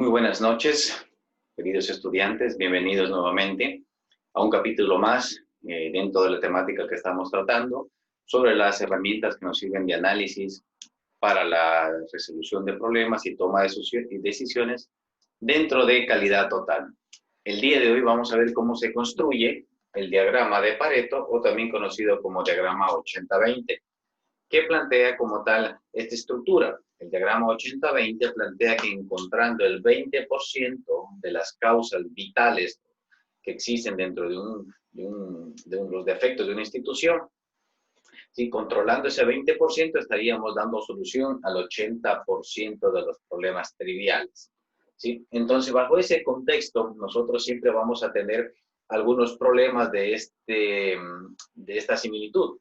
Muy buenas noches, queridos estudiantes. Bienvenidos nuevamente a un capítulo más dentro de la temática que estamos tratando sobre las herramientas que nos sirven de análisis para la resolución de problemas y toma de decisiones dentro de calidad total. El día de hoy vamos a ver cómo se construye el diagrama de Pareto, o también conocido como diagrama 80-20. ¿Qué plantea como tal esta estructura? El diagrama 80-20 plantea que encontrando el 20% de las causas vitales que existen dentro de los defectos de una institución, ¿sí? Controlando ese 20% estaríamos dando solución al 80% de los problemas triviales, ¿sí? Entonces, bajo ese contexto, nosotros siempre vamos a tener algunos problemas de esta similitud.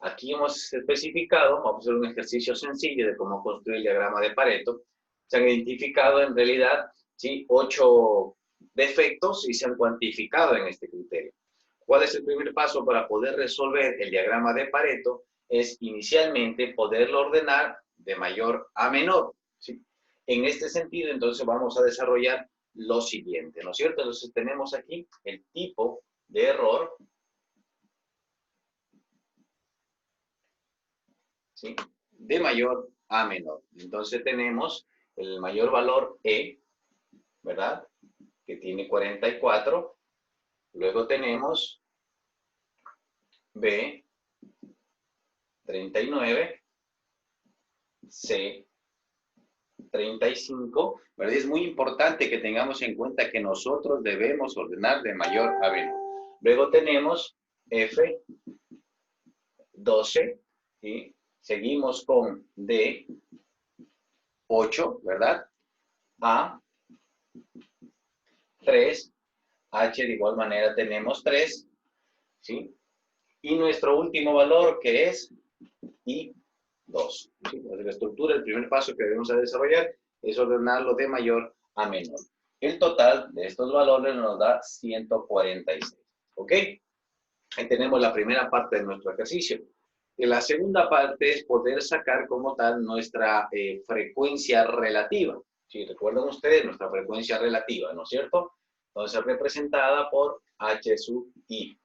Aquí hemos especificado, vamos a hacer un ejercicio sencillo de cómo construir el diagrama de Pareto. Se han identificado en realidad, ¿sí?, 8 defectos y se han cuantificado en este criterio. ¿Cuál es el primer paso para poder resolver el diagrama de Pareto? Es inicialmente poderlo ordenar de mayor a menor, ¿sí? En este sentido, entonces vamos a desarrollar lo siguiente, ¿no es cierto? Entonces tenemos aquí el tipo de error, ¿sí?, de mayor a menor. Entonces tenemos el mayor valor E, ¿verdad?, que tiene 44. Luego tenemos B, 39. C, 35. ¿Verdad? Es muy importante que tengamos en cuenta que nosotros debemos ordenar de mayor a menor. Luego tenemos F, 12. ¿Sí? Seguimos con D, 8, ¿verdad? A, 3. H de igual manera tenemos 3. ¿Sí? Y nuestro último valor, que es I, 2. ¿Sí? La estructura, el primer paso que debemos desarrollar es ordenarlo de mayor a menor. El total de estos valores nos da 146. ¿Ok? Ahí tenemos la primera parte de nuestro ejercicio. Y la segunda parte es poder sacar como tal nuestra frecuencia relativa. ¿Sí? Recuerdan ustedes nuestra frecuencia relativa, ¿no es cierto? Entonces, representada por H sub I.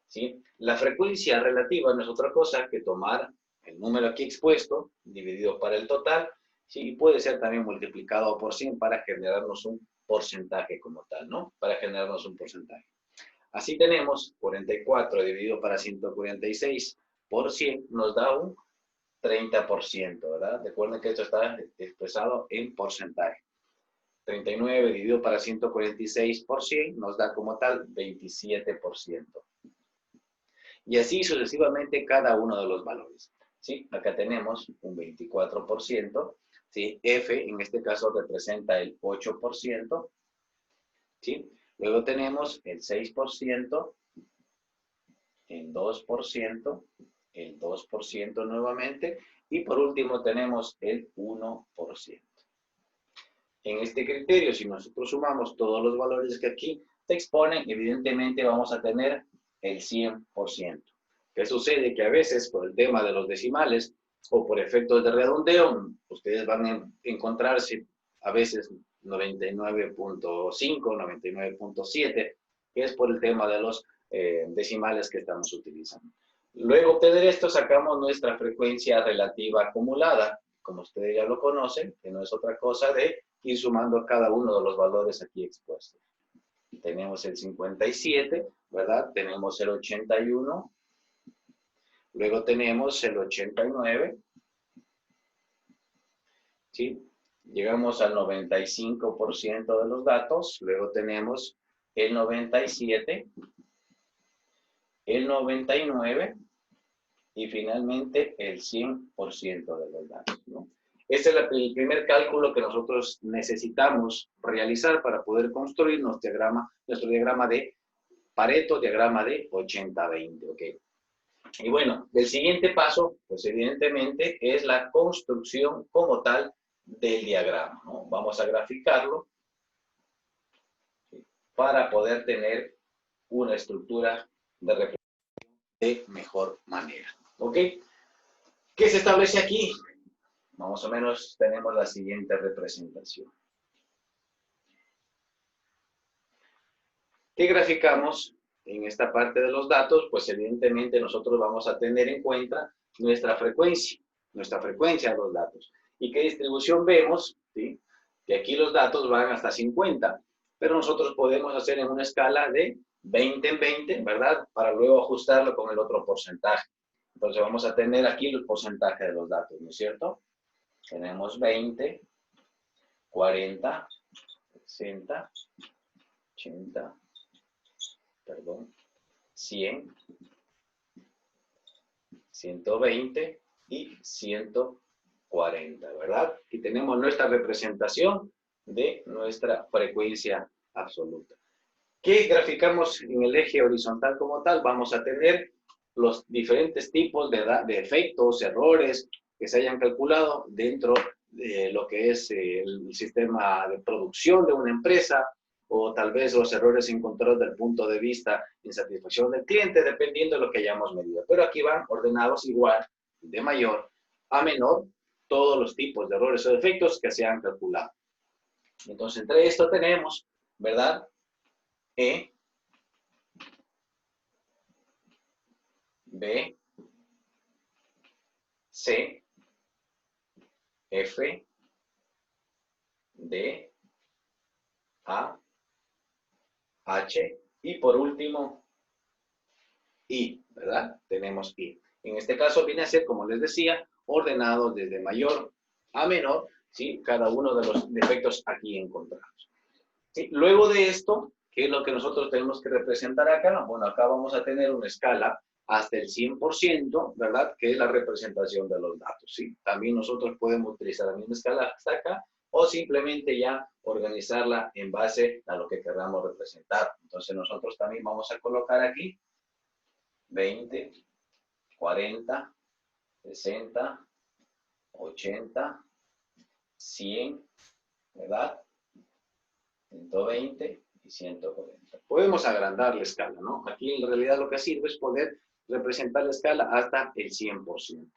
¿Sí? La frecuencia relativa no es otra cosa que tomar el número aquí expuesto, dividido para el total, ¿sí? Y puede ser también multiplicado por 100 para generarnos un porcentaje como tal, ¿no? Para generarnos un porcentaje. Así tenemos 44 dividido para 146 por 100 nos da un 30%, ¿verdad? Recuerden que esto está expresado en porcentaje. 39 dividido para 146 por 100 nos da como tal 27%. Y así sucesivamente cada uno de los valores. ¿Sí? Acá tenemos un 24%. ¿Sí? F en este caso representa el 8%. ¿Sí? Luego tenemos el 6%, el 2%, el 2% nuevamente, y por último tenemos el 1%. En este criterio, si nosotros sumamos todos los valores que aquí se exponen, evidentemente vamos a tener el 100%. ¿Qué sucede? Que a veces por el tema de los decimales o por efectos de redondeo, ustedes van a encontrarse a veces 99.5, 99.7, que es por el tema de los decimales que estamos utilizando. Luego de obtener esto, sacamos nuestra frecuencia relativa acumulada, como ustedes ya lo conocen, que no es otra cosa de ir sumando cada uno de los valores aquí expuestos. Tenemos el 57, ¿verdad? Tenemos el 81, luego tenemos el 89, ¿sí? Llegamos al 95% de los datos, luego tenemos el 97, el 99 y finalmente el 100% de los datos, ¿no? Ese es el primer cálculo que nosotros necesitamos realizar para poder construir nuestro diagrama de Pareto, diagrama de 80-20, ¿ok? Y bueno, el siguiente paso, pues evidentemente, es la construcción como tal del diagrama, ¿no? Vamos a graficarlo, ¿sí?, para poder tener una estructura de representación de mejor manera, ¿ok? ¿Qué se establece aquí? Más o menos tenemos la siguiente representación. ¿Qué graficamos en esta parte de los datos? Pues evidentemente nosotros vamos a tener en cuenta nuestra frecuencia de los datos. ¿Y qué distribución vemos? ¿Sí? Que aquí los datos van hasta 50, pero nosotros podemos hacer en una escala de 20 en 20, ¿verdad? Para luego ajustarlo con el otro porcentaje. Entonces vamos a tener aquí el porcentaje de los datos, ¿no es cierto? Tenemos 20, 40, 60, 80, perdón, 100, 120 y 140, ¿verdad? Y tenemos nuestra representación de nuestra frecuencia absoluta. ¿Qué graficamos en el eje horizontal como tal? Vamos a tener los diferentes tipos de efectos, errores que se hayan calculado dentro de lo que es el sistema de producción de una empresa, o tal vez los errores encontrados desde el punto de vista de insatisfacción del cliente, dependiendo de lo que hayamos medido. Pero aquí van ordenados igual, de mayor a menor, todos los tipos de errores o defectos que se han calculado. Entonces, entre esto tenemos, ¿verdad? E, B, C, F, D, A, H y por último I, ¿verdad? Tenemos I. En este caso viene a ser, como les decía, ordenado desde mayor a menor, ¿sí? Cada uno de los defectos aquí encontrados. ¿Sí? Luego de esto, ¿qué es lo que nosotros tenemos que representar acá? Bueno, acá vamos a tener una escala hasta el 100%, ¿verdad? Que es la representación de los datos, ¿sí? También nosotros podemos utilizar la misma escala hasta acá, o simplemente ya organizarla en base a lo que queramos representar. Entonces nosotros también vamos a colocar aquí 20, 40, 60, 80, 100, ¿verdad? 120 y 140. Podemos agrandar la escala, ¿no? Aquí en realidad lo que sirve es poder representar la escala hasta el 100%.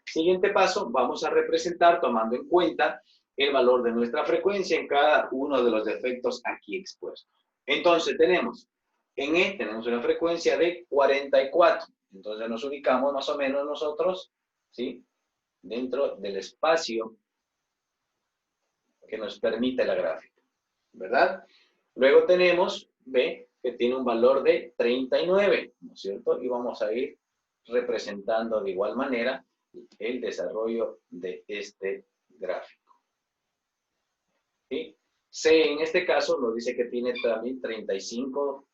Siguiente paso, vamos a representar tomando en cuenta el valor de nuestra frecuencia en cada uno de los defectos aquí expuestos. Entonces tenemos, en E tenemos una frecuencia de 44. Entonces nos ubicamos más o menos nosotros, ¿sí? Dentro del espacio que nos permite la gráfica, ¿verdad? Luego tenemos B, que tiene un valor de 39, ¿no es cierto? Y vamos a ir representando de igual manera el desarrollo de este gráfico. ¿Sí? C en este caso nos dice que tiene también 35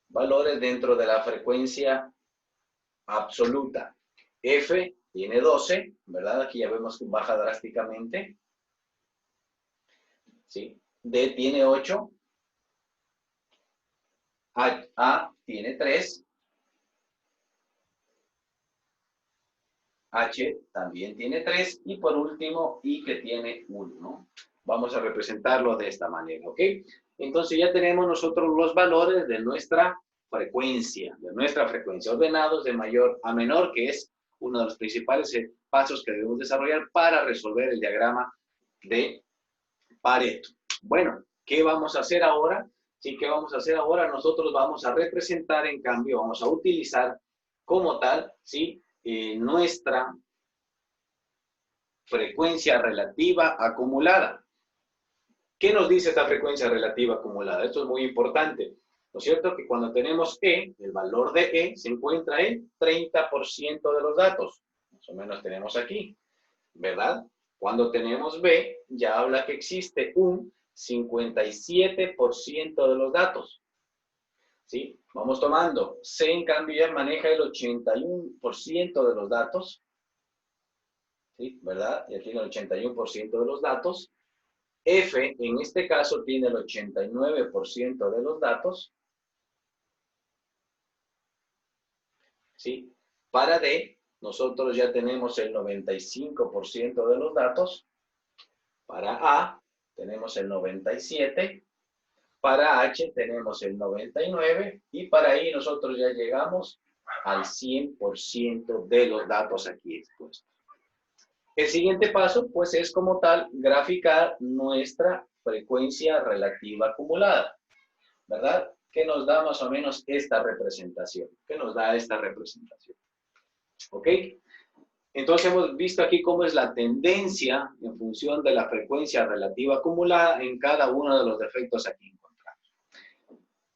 valores dentro de la frecuencia absoluta. F tiene 12, ¿verdad? Aquí ya vemos que baja drásticamente. ¿Sí? D tiene 8. A tiene 3. H también tiene 3 y por último I que tiene 1, ¿no? Vamos a representarlo de esta manera, ¿ok? Entonces ya tenemos nosotros los valores de nuestra frecuencia, ordenados de mayor a menor, que es uno de los principales pasos que debemos desarrollar para resolver el diagrama de Pareto. Bueno, ¿qué vamos a hacer ahora? Sí, ¿qué vamos a hacer ahora? Nosotros vamos a representar, en cambio, vamos a utilizar como tal, ¿sí? Nuestra frecuencia relativa acumulada. ¿Qué nos dice esta frecuencia relativa acumulada? Esto es muy importante, ¿no es cierto? Que cuando tenemos E, el valor de E se encuentra en 30% de los datos. Más o menos tenemos aquí, ¿verdad? Cuando tenemos B, ya habla que existe un 57% de los datos. ¿Sí? Vamos tomando. C, en cambio, ya maneja el 81% de los datos. ¿Sí? ¿Verdad? Ya tiene el 81% de los datos. F, en este caso, tiene el 89% de los datos. ¿Sí? Para D, nosotros ya tenemos el 95% de los datos. Para A, tenemos el 97%. Para H tenemos el 99% y para I nosotros ya llegamos al 100% de los datos aquí expuestos. El siguiente paso, pues, es como tal graficar nuestra frecuencia relativa acumulada. ¿verdad? Que nos da más o menos esta representación. ¿Qué nos da esta representación? ¿Ok? Entonces hemos visto aquí cómo es la tendencia en función de la frecuencia relativa acumulada en cada uno de los defectos aquí encontrados.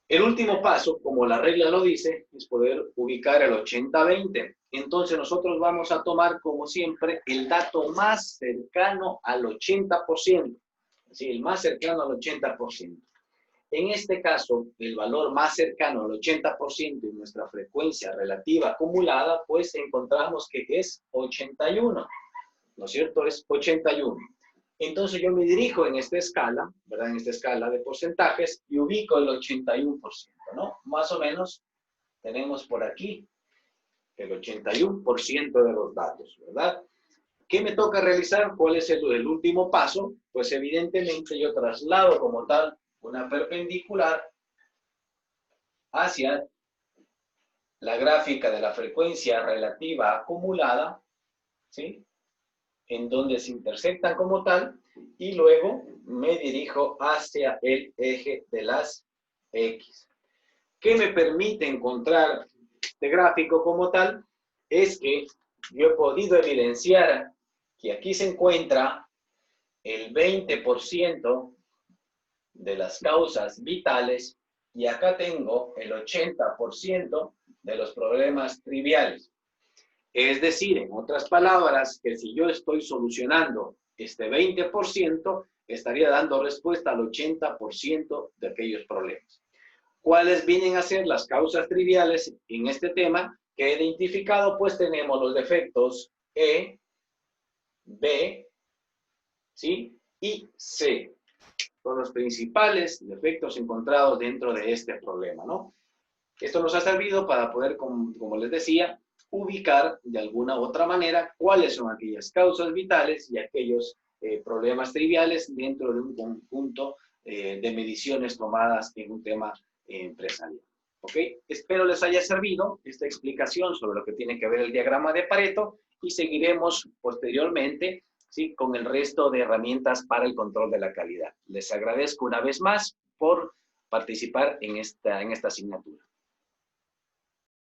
El último paso, como la regla lo dice, es poder ubicar el 80-20. Entonces nosotros vamos a tomar, como siempre, el dato más cercano al 80%. Sí, el más cercano al 80%. En este caso, el valor más cercano al 80% de nuestra frecuencia relativa acumulada, pues encontramos que es 81, ¿no es cierto? Es 81. Entonces yo me dirijo en esta escala, ¿verdad? En esta escala de porcentajes y ubico el 81%, ¿no? Más o menos tenemos por aquí el 81% de los datos, ¿verdad? ¿Qué me toca realizar? ¿Cuál es el último paso? Pues evidentemente yo traslado como tal una perpendicular hacia la gráfica de la frecuencia relativa acumulada, ¿sí? En donde se intersectan como tal, y luego me dirijo hacia el eje de las X. ¿Qué me permite encontrar este gráfico como tal? Es que yo he podido evidenciar que aquí se encuentra el 20% de las causas vitales y acá tengo el 80% de los problemas triviales. Es decir, en otras palabras, que si yo estoy solucionando este 20%, estaría dando respuesta al 80% de aquellos problemas. ¿Cuáles vienen a ser las causas triviales en este tema que he identificado? Pues tenemos los defectos E, B, ¿sí? Y C. Son los principales defectos encontrados dentro de este problema, ¿no? Esto nos ha servido para poder, como les decía, ubicar de alguna u otra manera cuáles son aquellas causas vitales y aquellos problemas triviales dentro de un conjunto de mediciones tomadas en un tema empresarial. ¿Ok? Espero les haya servido esta explicación sobre lo que tiene que ver el diagrama de Pareto y seguiremos posteriormente, ¿sí?, con el resto de herramientas para el control de la calidad. Les agradezco una vez más por participar en esta asignatura.